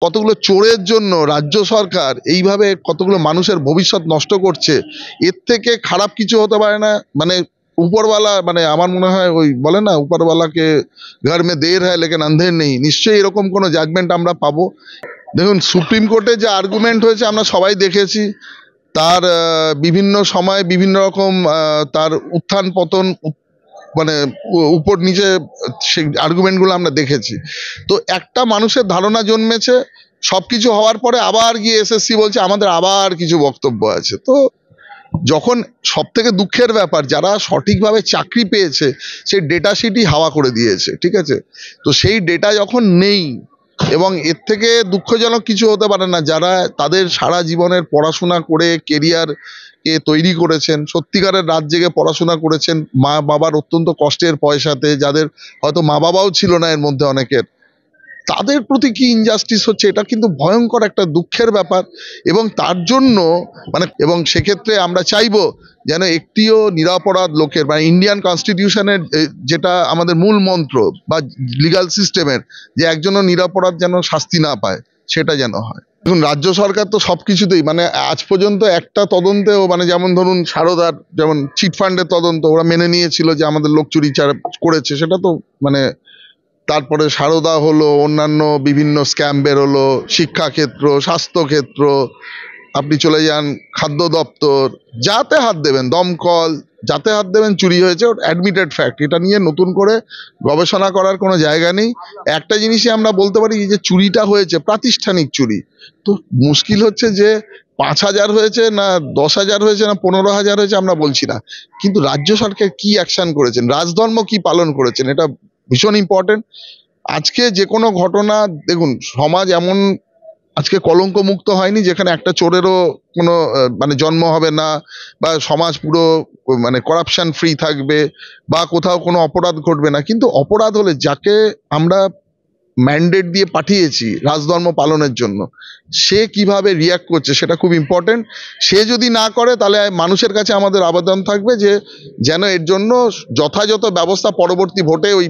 কতগুলো চোরের জন্য রাজ্য সরকার এইভাবে কতগুলো মানুষের ভবিষ্যৎ নষ্ট করছে, এর থেকে খারাপ কিছু হতে পারে না। মানে উপরওয়ালা, মানে আমার মনে হয় ওই বলে না, উপরওয়ালাকে ঘর মে দের হ্যায় লেকিন আন্ধের নেই, নিশ্চয়ই এরকম কোনো জাজমেন্ট আমরা পাবো। দেখুন, সুপ্রিম কোর্টে যে আর্গুমেন্ট হয়েছে আমরা সবাই দেখেছি। তার বিভিন্ন সময় বিভিন্ন রকম তার উত্থান পতন, মানে উপর নিচে সেই আর্গুমেন্টগুলো আমরা দেখেছি। তো একটা মানুষের ধারণা জন্মেছে, সবকিছু হওয়ার পরে আবার গিয়ে এসএসসি বলছে আমাদের আবার কিছু বক্তব্য আছে। তো যখন সব থেকে দুঃখের ব্যাপার, যারা সঠিকভাবে চাকরি পেয়েছে সেই ডেটা শিটই হাওয়া করে দিয়েছে, ঠিক আছে? তো সেই ডেটা যখন নেই, এবং এর থেকে দুঃখজনক কিছু হতে পারে না, যারা তাদের সারা জীবনের পড়াশোনা করে কেরিয়ার কে তৈরি করেছেন, সত্যিকারের রাত জেগে পড়াশোনা করেছেন মা বাবার অত্যন্ত কষ্টের পয়সাতে, যাদের হয়তো মা বাবাও ছিল না এর মধ্যে অনেকের, তাদের প্রতি কি ইনজাস্টিস হচ্ছে, এটা কিন্তু ভয়ঙ্কর একটা দুঃখের ব্যাপার। এবং তার জন্য এবং সেক্ষেত্রে আমরা চাইবো যেন একটিও নিরপরাধ লোকের, মানে ইন্ডিয়ান কনস্টিটিউশনের যেটা আমাদের মূল মন্ত্র বা লিগাল সিস্টেমের, যে একজনও নিরপরাধ যেন শাস্তি না পায়, সেটা যেন হয়। দেখুন, রাজ্য সরকার তো সবকিছুতেই, মানে আজ পর্যন্ত একটা তদন্তেও, মানে যেমন ধরুন সারদার যেমন চিটফান্ডের তদন্ত ওরা মেনে নিয়েছিল যে আমাদের লোক চুরি করেছে, সেটা তো মানে, তারপরে সারদা হলো, অন্যান্য বিভিন্ন স্ক্যাম বেরোলো, শিক্ষাক্ষেত্র, স্বাস্থ্যক্ষেত্র, আপনি চলে যান খাদ্য দপ্তর, যাতে হাত দেবেন, দমকল, যাতে হাত দেবেন চুরি হয়েছে, অ্যাডমিটেড ফ্যাক্ট। এটা নিয়ে নতুন করে গবেষণা করার কোনো জায়গা নেই। একটা জিনিসই আমরা বলতে পারি, যে চুরিটা হয়েছে প্রাতিষ্ঠানিক চুরি। তো মুশকিল হচ্ছে যে 5,000 হয়েছে না 10,000 হয়েছে না 15,000 হয়েছে আমরা বলছি না, কিন্তু রাজ্য সরকার কি অ্যাকশন করেছেন, রাজধর্ম কি পালন করেছেন, এটা ভীষণ ইম্পর্টেন্ট। আজকে যে কোনো ঘটনা, দেখুন সমাজ এমন আজকে কলঙ্ক মুক্ত হয়নি যেখানে একটা চোরেরও কোনো মানে জন্ম হবে না, বা সমাজ পুরো মানে করাপশন ফ্রি থাকবে, বা কোথাও কোনো অপরাধ ঘটবে না। কিন্তু অপরাধ হলে যাকে আমরা ম্যান্ডেট দিয়ে পাঠিয়েছি রাজধর্ম পালনের জন্য, সে কিভাবে রিয়াক্ট করছে সেটা খুব ইম্পর্টেন্ট। সে যদি না করে, তাহলে মানুষের কাছে আমাদের আবেদন থাকবে যে যেন এর জন্য যথাযথ ব্যবস্থা, পরবর্তী ভোটে ওই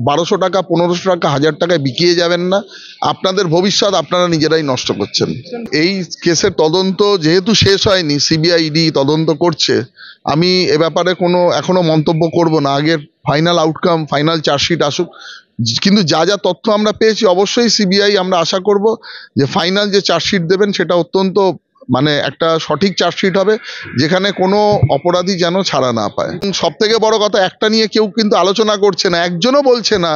1,200 টাকা 1,500 টাকা 1,000 টাকায় বিকিয়ে যাবেন না। আপনাদের ভবিষ্যৎ আপনারা নিজেরাই নষ্ট করছেন। এই কেসের তদন্ত যেহেতু শেষ হয়নি, সিবিআই ইডি তদন্ত করছে, আমি এ ব্যাপারে কোনো এখনো মন্তব্য করব না। আগের ফাইনাল আউটকাম, ফাইনাল চার্জশিট আসুক। কিন্তু যা যা তথ্য আমরা পেয়েছি, অবশ্যই সিবিআই আমরা আশা করব যে ফাইনাল যে চার্জশিট দেবেন সেটা অত্যন্ত মানে একটা সঠিক চার্জশিট হবে, যেখানে কোনো অপরাধী যেন ছাড়া না পায়। সব থেকে বড় কথা, একটা নিয়ে কেউ কিন্তু আলোচনা করছে না, একজনও বলছে না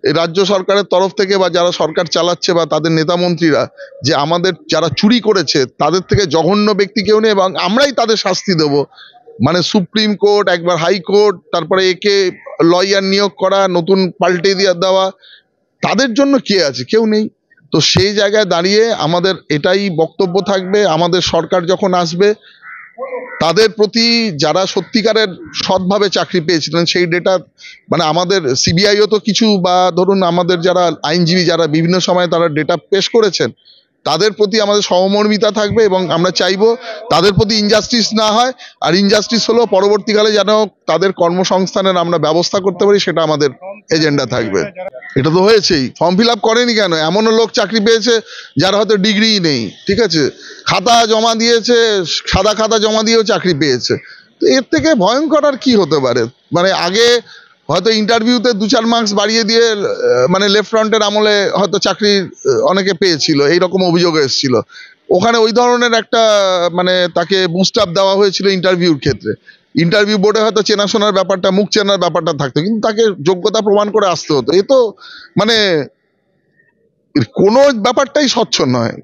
এই রাজ্য সরকারের তরফ থেকে বা যারা সরকার চালাচ্ছে বা তাদের নেতা মন্ত্রীরা, যে আমাদের যারা চুরি করেছে তাদের থেকে জঘন্য ব্যক্তি কেউ নেই এবং আমরাই তাদের শাস্তি দেবো। মানে সুপ্রিম কোর্ট, একবার হাইকোর্ট, তারপরে একে লয়ার নিয়োগ করা, নতুন পাল্টে দিয়ে দেওয়া, তাদের জন্য কে আছে? কেউ নেই। তো সেই জায়গায় দাঁড়িয়ে আমাদের এটাই বক্তব্য থাকবে, আমাদের সরকার যখন আসবে তাদের প্রতি, যারা সত্যিকারের সৎভাবে চাকরি পেয়েছিলেন, সেই ডেটা, মানে আমাদের সিবিআইও তো কিছু, বা ধরুন আমাদের যারা আইনজীবী যারা বিভিন্ন সময় তারা ডেটা পেশ করেছেন, তাদের প্রতি আমাদের সহমর্মিতা থাকবে এবং আমরা চাইবো তাদের প্রতি ইনজাস্টিস না হয়। আর ইনজাস্টিস হলেও পরবর্তীকালে যেন তাদের কর্মসংস্থানের আমরা ব্যবস্থা করতে পারি, সেটা আমাদের এজেন্ডা থাকবে। এটা তো হয়েছেই, ফর্ম ফিল আপ করেনি কেন? এমনও লোক চাকরি পেয়েছে যারা হয়তো ডিগ্রিই নেই, ঠিক আছে, খাতা জমা দিয়েছে, সাদা খাতা জমা দিয়েও চাকরি পেয়েছে। তো এর থেকে ভয়ঙ্কর আর কি হতে পারে? মানে আগে হয়তো ইন্টারভিউতে 2-4 মার্কস বাড়িয়ে দিয়ে মানে লেফট ফ্রন্টের আমলে হয়তো চাকরি অনেকে পেয়েছিল, এইরকম অভিযোগ এসেছিল। ওখানে ওই ধরনের একটা মানে তাকে বুস্ট আপ দেওয়া হয়েছিল ইন্টারভিউর ক্ষেত্রে। ইন্টারভিউ বোর্ডে হয়তো চেনাশোনার ব্যাপারটা, মুখ চেনার ব্যাপারটা থাকতো, কিন্তু তাকে যোগ্যতা প্রমাণ করে আসতে হতো। এ তো মানে কোনো ব্যাপারটাই স্বচ্ছ নয়।